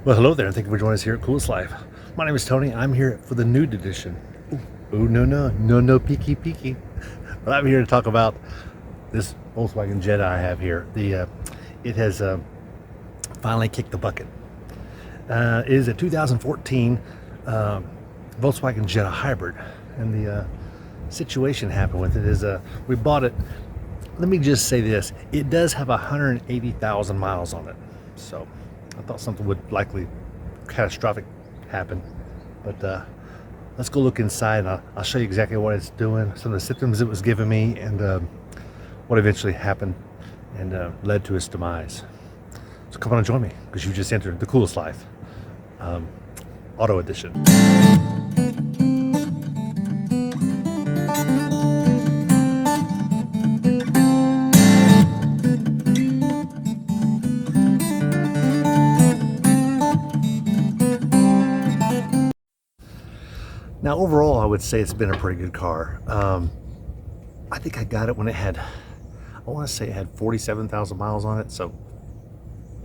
Well, hello there, and thank you for joining us here at Coolest Life. My name is Tony. I'm here for the nude edition. Ooh, no, peeky, peeky. But I'm here to talk about this Volkswagen Jetta I have here. It has finally kicked the bucket. It is a 2014 Volkswagen Jetta hybrid, and the situation happened with it is we bought it. Let me just say this: it does have 180,000 miles on it, so I thought something would likely catastrophic happen. But let's go look inside, and I'll show you exactly what it's doing, some of the symptoms it was giving me, and what eventually happened and led to its demise. So come on and join me, because you just entered the Coolest Life Auto Edition. Now, overall, I would say it's been a pretty good car. I think I got it when it had, I want to say it had 47,000 miles on it. So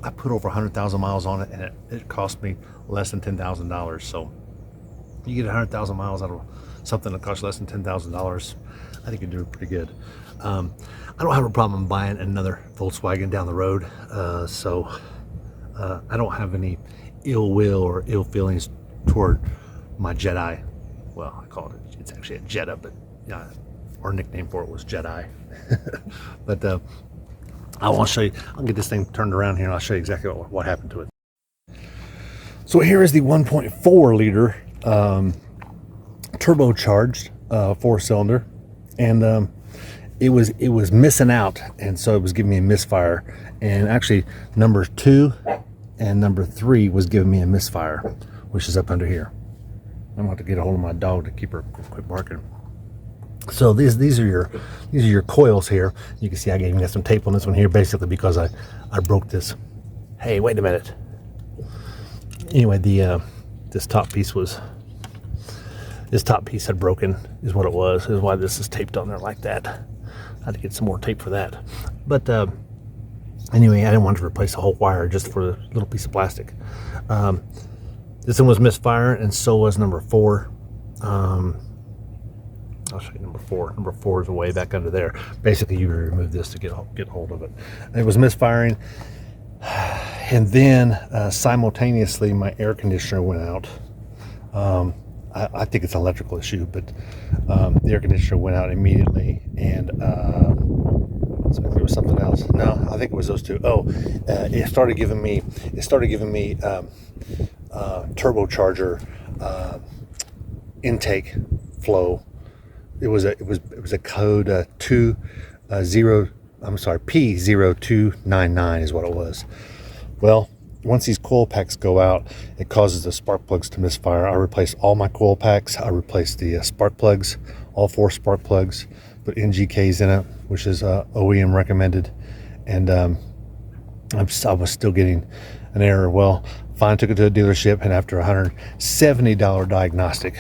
I put over 100,000 miles on it, and it cost me less than $10,000. So you get 100,000 miles out of something that costs less than $10,000. I think you're doing pretty good. I don't have a problem buying another Volkswagen down the road. So I don't have any ill will or ill feelings toward my Jedi. Well, I call it, it's actually a Jetta, but yeah, our nickname for it was Jedi. But I want to show you, I'll get this thing turned around here and I'll show you exactly what happened to it. So here is the 1.4 liter turbocharged 4-cylinder, and it was missing out, and so it was giving me a misfire. And actually number 2 and number 3 was giving me a misfire, which is up under here. I'm going to have to get a hold of my dog to keep her quit barking. So these are your coils here. You can see I even got some tape on this one here, basically because I broke this. Hey, wait a minute. Anyway, this top piece had broken, is what it was. Is why this is taped on there like that. I had to get some more tape for that. But anyway, I didn't want to replace the whole wire just for a little piece of plastic. This one was misfiring, and so was number 4. I'll show you number 4. Number 4 is way back under there. Basically, you remove this to get hold of it. And it was misfiring, and then simultaneously, my air conditioner went out. I think it's an electrical issue, but the air conditioner went out immediately, and so there was something else. No, I think it was those two. Oh, it started giving me turbocharger intake flow. It was a code P0299 is what it was. Well, once these coil packs go out, it causes the spark plugs to misfire. I replaced all my coil packs. I replaced the spark plugs, all 4 spark plugs, put NGKs in it, which is OEM recommended, and I was still getting an error. Well, finally took it to a dealership, and after $170 diagnostic,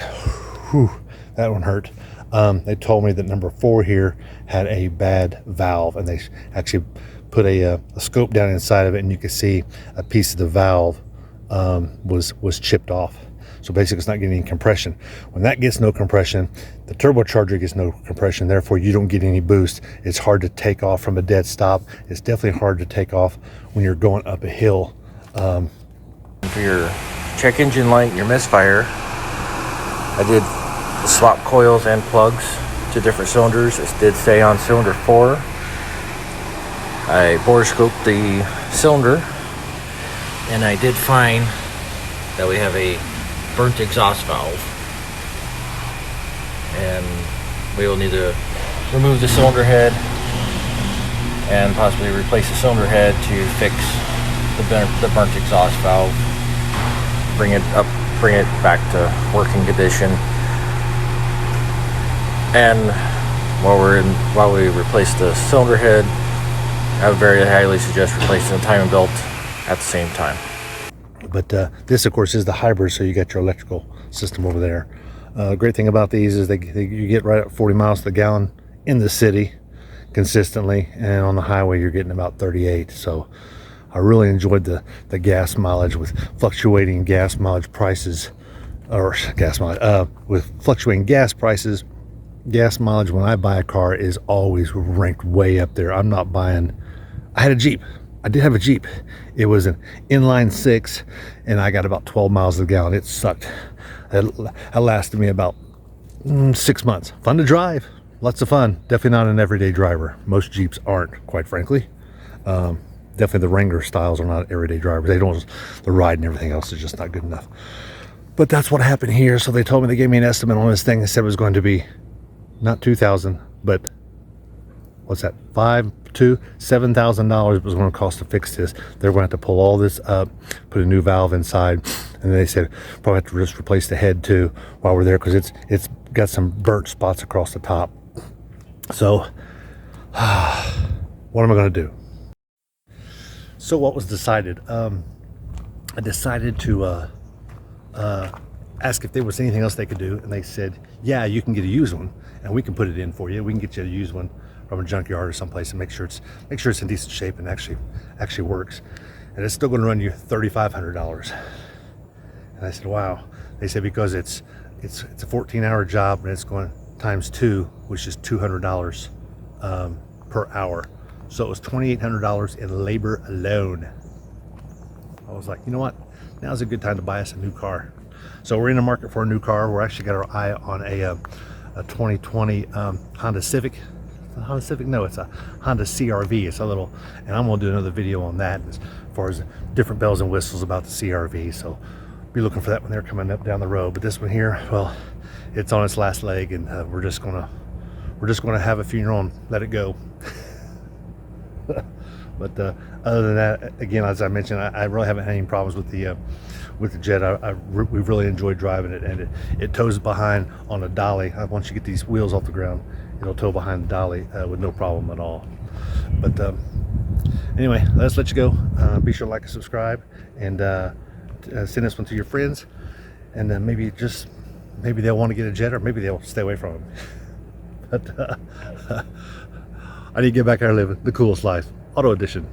whew, that one hurt. They told me that number 4 here had a bad valve, and they actually put a scope down inside of it, and you can see a piece of the valve was chipped off. So basically, it's not getting any compression. When that gets no compression, the turbocharger gets no compression. Therefore, you don't get any boost. It's hard to take off from a dead stop. It's definitely hard to take off when you're going up a hill. For your check engine light and your misfire, I did swap coils and plugs to different cylinders. It did stay on cylinder 4. I bore scoped the cylinder, and I did find that we have a burnt exhaust valve, and we will need to remove the cylinder head and possibly replace the cylinder head to fix the burnt exhaust valve, bring it back to working condition. And while we replace the cylinder head, I would very highly suggest replacing the timing belt at the same time. But this, of course, is the hybrid, so you got your electrical system over there. Great thing about these is you get right at 40 miles to the gallon in the city consistently, and on the highway you're getting about 38. So I really enjoyed the gas mileage with fluctuating gas mileage prices, or gas mileage with fluctuating gas prices. Gas mileage when I buy a car is always ranked way up there. I'm not buying. I had a Jeep. I did have a Jeep. It was an inline six, and I got about 12 miles a gallon. It sucked. That lasted me about 6 months. Fun to drive, lots of fun. Definitely not an everyday driver. Most Jeeps aren't, quite frankly. Definitely the Wrangler styles are not everyday drivers. They don't. The ride and everything else is just not good enough. But that's what happened here. So they told me, they gave me an estimate on this thing. They said it was going to be not 2,000, but what's that? $7,000 was going to cost to fix this. They're going to have to pull all this up, put a new valve inside, and they said probably have to just replace the head too while we're there, because it's got some burnt spots across the top. So what am I going to do? So what was decided? I decided to ask if there was anything else they could do, and they said, yeah, you can get a used one and we can put it in for you. We can get you a used one from a junkyard or someplace and make sure it's in decent shape and actually works, and it's still going to run you $3,500. And I said, wow. They said because it's a 14-hour job, and it's going times 2, which is $200 per hour. So it was $2,800 in labor alone. I was like, you know what, now's a good time to buy us a new car. So we're in the market for a new car. We're actually got our eye on a 2020 Honda Civic. Honda Civic? No, it's a Honda CRV. It's a little, and I'm gonna do another video on that as far as different bells and whistles about the CRV. So be looking for that when they're coming up down the road. But this one here, well, it's on its last leg, and we're just gonna have a funeral and let it go. But other than that, again, as I mentioned, I really haven't had any problems with the Jetta. We've really enjoyed driving it, and it tows behind on a dolly. Once you get these wheels off the ground, it'll tow behind the dolly with no problem at all. But anyway, let's let you go. Be sure to like and subscribe, and send this one to your friends, and maybe they'll want to get a Jetta, or maybe they'll stay away from them. But I need to get back out living the coolest life. Auto Edition.